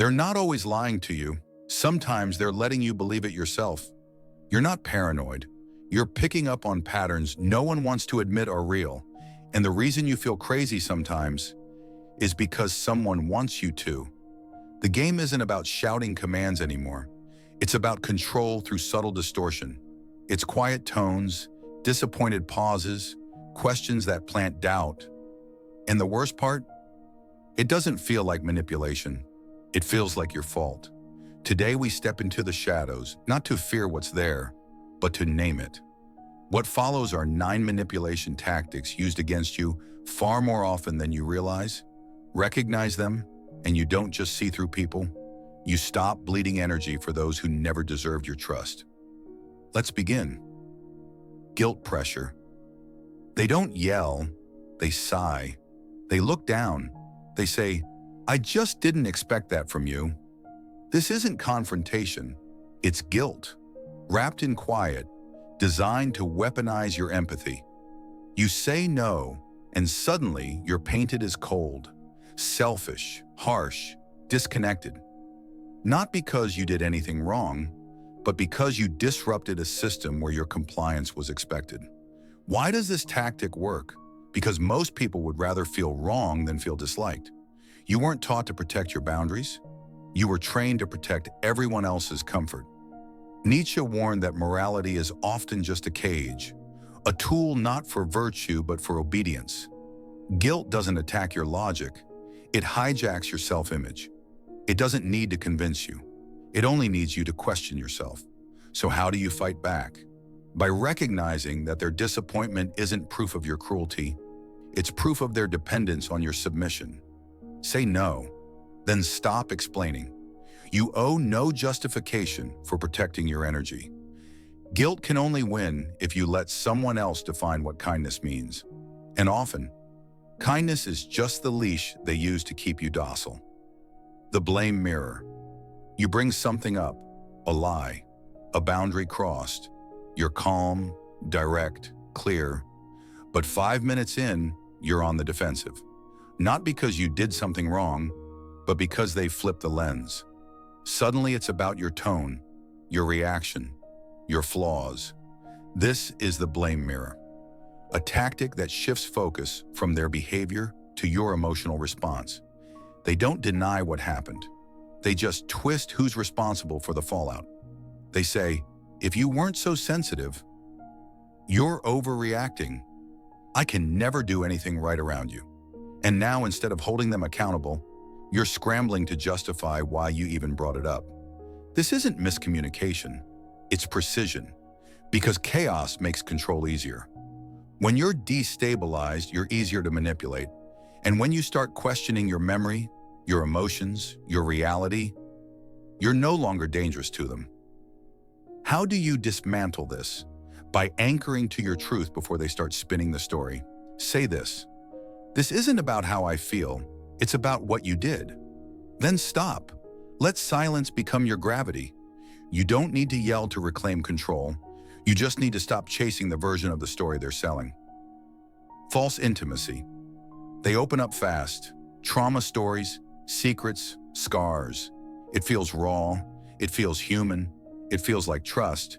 They're not always lying to you. Sometimes they're letting you believe it yourself. You're not paranoid. You're picking up on patterns no one wants to admit are real. And the reason you feel crazy sometimes is because someone wants you to. The game isn't about shouting commands anymore. It's about control through subtle distortion. It's quiet tones, disappointed pauses, questions that plant doubt. And the worst part? It doesn't feel like manipulation. It feels like your fault. Today we step into the shadows, not to fear what's there, but to name it. What follows are 9 manipulation tactics used against you far more often than you realize. Recognize them, and you don't just see through people. You stop bleeding energy for those who never deserved your trust. Let's begin. Guilt pressure. They don't yell, they sigh. They look down. They say, "I just didn't expect that from you." This isn't confrontation, it's guilt, wrapped in quiet, designed to weaponize your empathy. You say no, and suddenly you're painted as cold, selfish, harsh, disconnected. Not because you did anything wrong, but because you disrupted a system where your compliance was expected. Why does this tactic work? Because most people would rather feel wrong than feel disliked. You weren't taught to protect your boundaries. You were trained to protect everyone else's comfort. Nietzsche warned that morality is often just a cage, a tool not for virtue but for obedience. Guilt doesn't attack your logic. It hijacks your self-image. It doesn't need to convince you. It only needs you to question yourself. So how do you fight back? By recognizing that their disappointment isn't proof of your cruelty, it's proof of their dependence on your submission. Say no, then stop explaining. You owe no justification for protecting your energy. Guilt can only win if you let someone else define what kindness means. And often, kindness is just the leash they use to keep you docile. The blame mirror. You bring something up, a lie, a boundary crossed. You're calm, direct, clear. But 5 minutes in, you're on the defensive. Not because you did something wrong, but because they flipped the lens. Suddenly it's about your tone, your reaction, your flaws. This is the blame mirror, a tactic that shifts focus from their behavior to your emotional response. They don't deny what happened. They just twist who's responsible for the fallout. They say, if you weren't so sensitive, you're overreacting. I can never do anything right around you. And now, instead of holding them accountable, you're scrambling to justify why you even brought it up. This isn't miscommunication, it's precision, because chaos makes control easier. When you're destabilized, you're easier to manipulate. And when you start questioning your memory, your emotions, your reality, you're no longer dangerous to them. How do you dismantle this? By anchoring to your truth before they start spinning the story. Say this: "This isn't about how I feel, it's about what you did." Then stop. Let silence become your gravity. You don't need to yell to reclaim control. You just need to stop chasing the version of the story they're selling. False intimacy. They open up fast. Trauma stories, secrets, scars. It feels raw. It feels human. It feels like trust.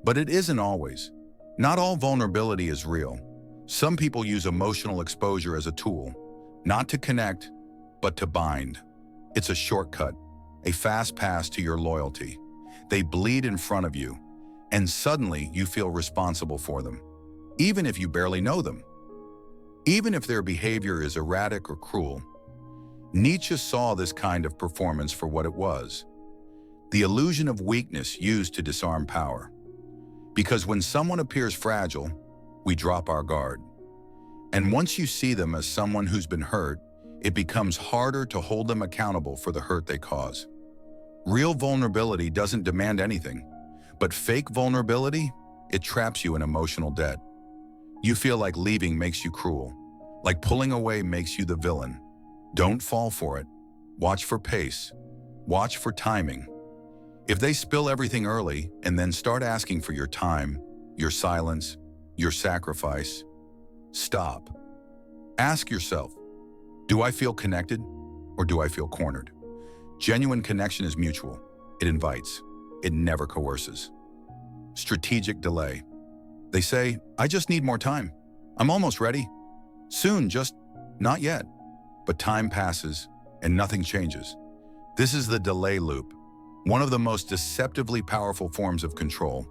But it isn't always. Not all vulnerability is real. Some people use emotional exposure as a tool, not to connect, but to bind. It's a shortcut, a fast pass to your loyalty. They bleed in front of you, and suddenly you feel responsible for them, even if you barely know them. Even if their behavior is erratic or cruel. Nietzsche saw this kind of performance for what it was: the illusion of weakness used to disarm power. Because when someone appears fragile, we drop our guard. And once you see them as someone who's been hurt, it becomes harder to hold them accountable for the hurt they cause. Real vulnerability doesn't demand anything, but fake vulnerability, it traps you in emotional debt. You feel like leaving makes you cruel, like pulling away makes you the villain. Don't fall for it. Watch for pace. Watch for timing. If they spill everything early and then start asking for your time, your silence, your sacrifice, stop. Ask yourself, do I feel connected or do I feel cornered? Genuine connection is mutual. It invites. It never coerces. Strategic delay. They say, I just need more time. I'm almost ready. Soon, just not yet. But time passes and nothing changes. This is the delay loop, one of the most deceptively powerful forms of control.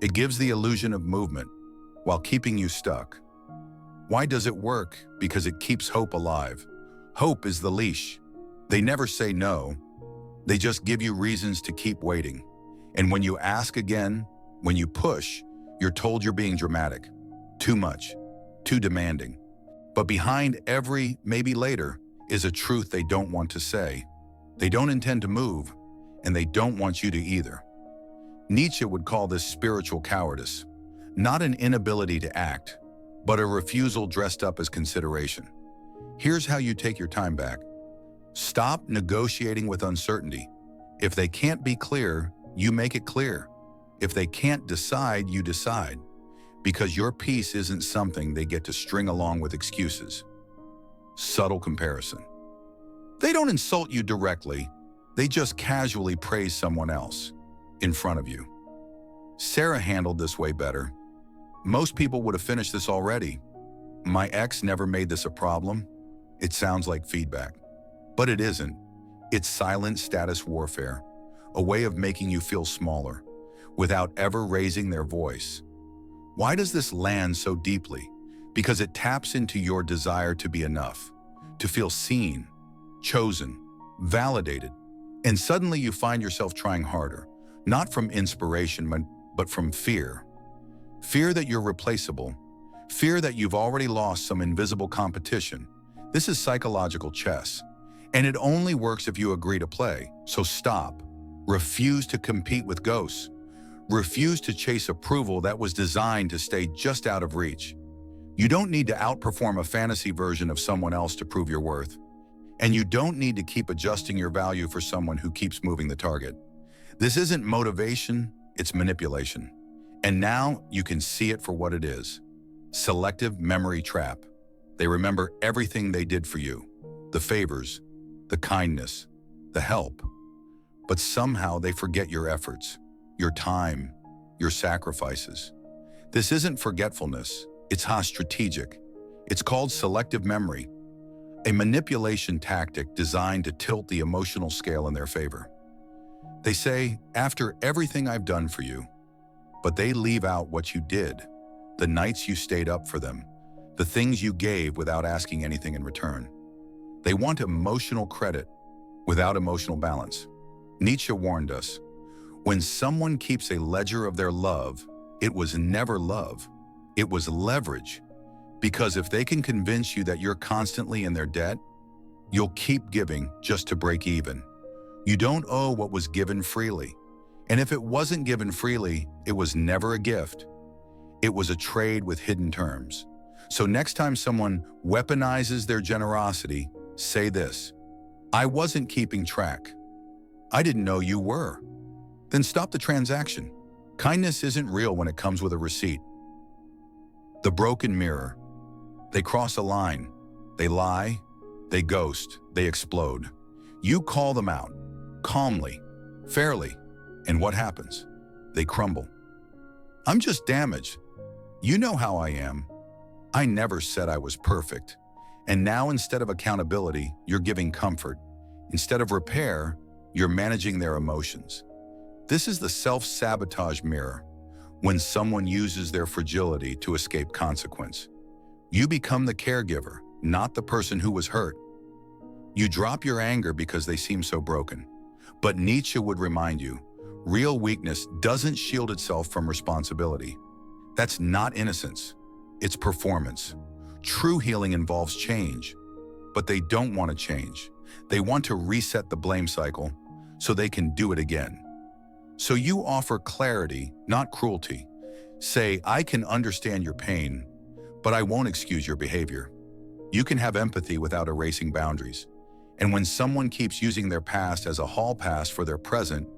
It gives the illusion of movement while keeping you stuck. Why does it work? Because it keeps hope alive. Hope is the leash. They never say no. They just give you reasons to keep waiting. And when you ask again, when you push, you're told you're being dramatic. Too much. Too demanding. But behind every maybe later is a truth they don't want to say. They don't intend to move, and they don't want you to either. Nietzsche would call this spiritual cowardice, not an inability to act, but a refusal dressed up as consideration. Here's how you take your time back. Stop negotiating with uncertainty. If they can't be clear, you make it clear. If they can't decide, you decide. Because your peace isn't something they get to string along with excuses. Subtle comparison. They don't insult you directly. They just casually praise someone else in front of you. Sarah handled this way better. Most people would have finished this already. My ex never made this a problem. It sounds like feedback. But it isn't. It's silent status warfare, a way of making you feel smaller, without ever raising their voice. Why does this land so deeply? Because it taps into your desire to be enough, to feel seen, chosen, validated, and suddenly you find yourself trying harder, not from inspiration, but from fear. Fear that you're replaceable, fear that you've already lost some invisible competition. This is psychological chess, and it only works if you agree to play. So stop. Refuse to compete with ghosts. Refuse to chase approval that was designed to stay just out of reach. You don't need to outperform a fantasy version of someone else to prove your worth. And you don't need to keep adjusting your value for someone who keeps moving the target. This isn't motivation, it's manipulation. And now you can see it for what it is. Selective memory trap. They remember everything they did for you, the favors, the kindness, the help. But somehow they forget your efforts, your time, your sacrifices. This isn't forgetfulness, it's strategic. It's called selective memory, a manipulation tactic designed to tilt the emotional scale in their favor. They say, after everything I've done for you, but they leave out what you did, the nights you stayed up for them, the things you gave without asking anything in return. They want emotional credit without emotional balance. Nietzsche warned us, when someone keeps a ledger of their love, it was never love, it was leverage. Because if they can convince you that you're constantly in their debt, you'll keep giving just to break even. You don't owe what was given freely. And if it wasn't given freely, it was never a gift. It was a trade with hidden terms. So next time someone weaponizes their generosity, say this: I wasn't keeping track. I didn't know you were. Then stop the transaction. Kindness isn't real when it comes with a receipt. The broken mirror. They cross a line. They lie. They ghost. They explode. You call them out, calmly, fairly, and what happens? They crumble. I'm just damaged. You know how I am. I never said I was perfect. And now instead of accountability, you're giving comfort. Instead of repair, you're managing their emotions. This is the self-sabotage mirror. When someone uses their fragility to escape consequence, you become the caregiver, not the person who was hurt. You drop your anger because they seem so broken. But Nietzsche would remind you, real weakness doesn't shield itself from responsibility. That's not innocence. It's performance. True healing involves change, but they don't want to change. They want to reset the blame cycle so they can do it again. So you offer clarity, not cruelty. Say, I can understand your pain, but I won't excuse your behavior. You can have empathy without erasing boundaries. And when someone keeps using their past as a hall pass for their present,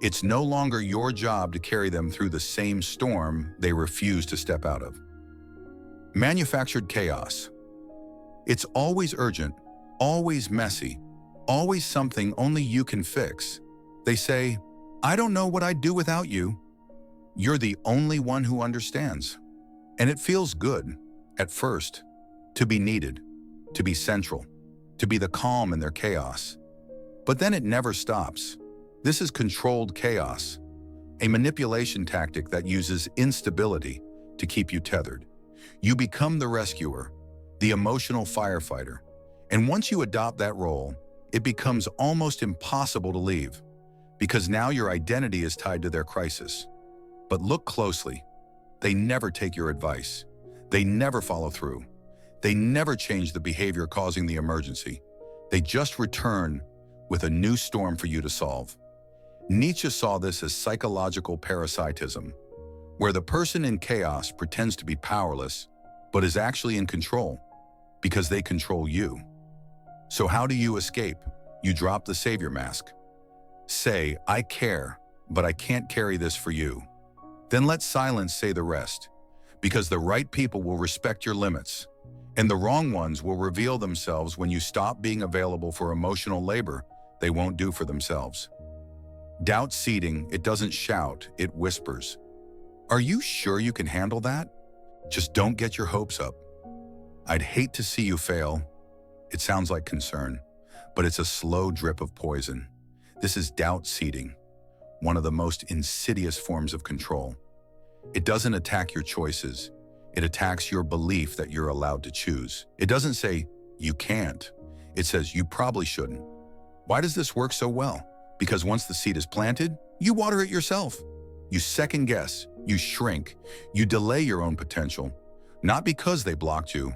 it's no longer your job to carry them through the same storm they refuse to step out of. Manufactured chaos. It's always urgent, always messy, always something only you can fix. They say, "I don't know what I'd do without you." You're the only one who understands. And it feels good, at first, to be needed, to be central, to be the calm in their chaos. But then it never stops. This is controlled chaos, a manipulation tactic that uses instability to keep you tethered. You become the rescuer, the emotional firefighter. And once you adopt that role, it becomes almost impossible to leave, because now your identity is tied to their crisis. But look closely. They never take your advice. They never follow through. They never change the behavior causing the emergency. They just return with a new storm for you to solve. Nietzsche saw this as psychological parasitism, where the person in chaos pretends to be powerless, but is actually in control, because they control you. So how do you escape? You drop the savior mask. Say, "I care, but I can't carry this for you." Then let silence say the rest, because the right people will respect your limits, and the wrong ones will reveal themselves when you stop being available for emotional labor they won't do for themselves. Doubt seeding, it doesn't shout, it whispers. Are you sure you can handle that? Just don't get your hopes up. I'd hate to see you fail. It sounds like concern, but it's a slow drip of poison. This is doubt seeding, one of the most insidious forms of control. It doesn't attack your choices. It attacks your belief that you're allowed to choose. It doesn't say, "You can't." It says, "You probably shouldn't." Why does this work so well? Because once the seed is planted, you water it yourself. You second guess, you shrink, you delay your own potential, not because they blocked you,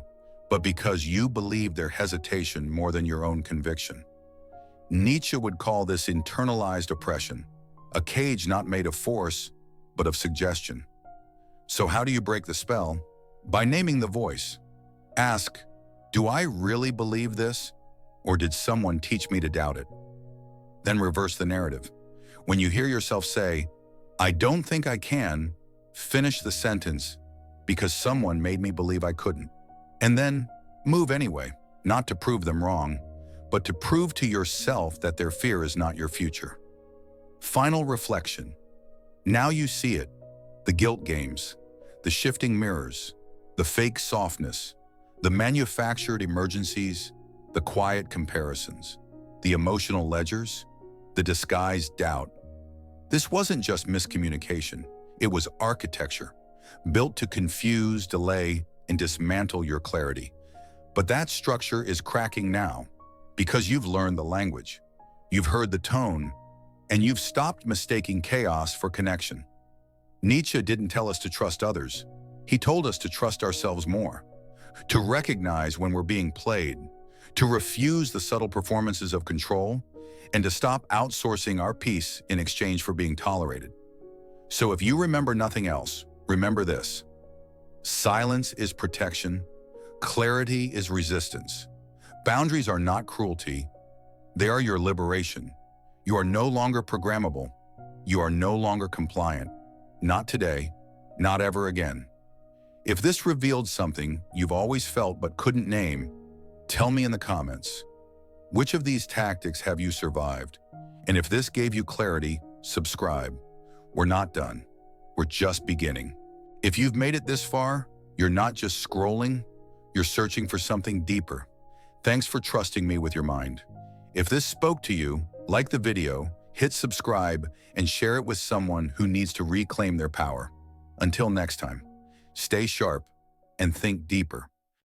but because you believe their hesitation more than your own conviction. Nietzsche would call this internalized oppression, a cage not made of force, but of suggestion. So how do you break the spell? By naming the voice. Ask, do I really believe this? Or did someone teach me to doubt it? Then reverse the narrative. When you hear yourself say, "I don't think I can," finish the sentence, "because someone made me believe I couldn't." And then move anyway, not to prove them wrong, but to prove to yourself that their fear is not your future. Final reflection. Now you see it, the guilt games, the shifting mirrors, the fake softness, the manufactured emergencies, the quiet comparisons, the emotional ledgers, the disguised doubt. This wasn't just miscommunication, it was architecture, built to confuse, delay, and dismantle your clarity. But that structure is cracking now, because you've learned the language, you've heard the tone, and you've stopped mistaking chaos for connection. Nietzsche didn't tell us to trust others. He told us to trust ourselves more, to recognize when we're being played, to refuse the subtle performances of control, and to stop outsourcing our peace in exchange for being tolerated. So if you remember nothing else, remember this. Silence is protection. Clarity is resistance. Boundaries are not cruelty. They are your liberation. You are no longer programmable. You are no longer compliant. Not today, not ever again. If this revealed something you've always felt but couldn't name, tell me in the comments. Which of these tactics have you survived? And if this gave you clarity, subscribe. We're not done. We're just beginning. If you've made it this far, you're not just scrolling, you're searching for something deeper. Thanks for trusting me with your mind. If this spoke to you, like the video, hit subscribe, and share it with someone who needs to reclaim their power. Until next time, stay sharp and think deeper.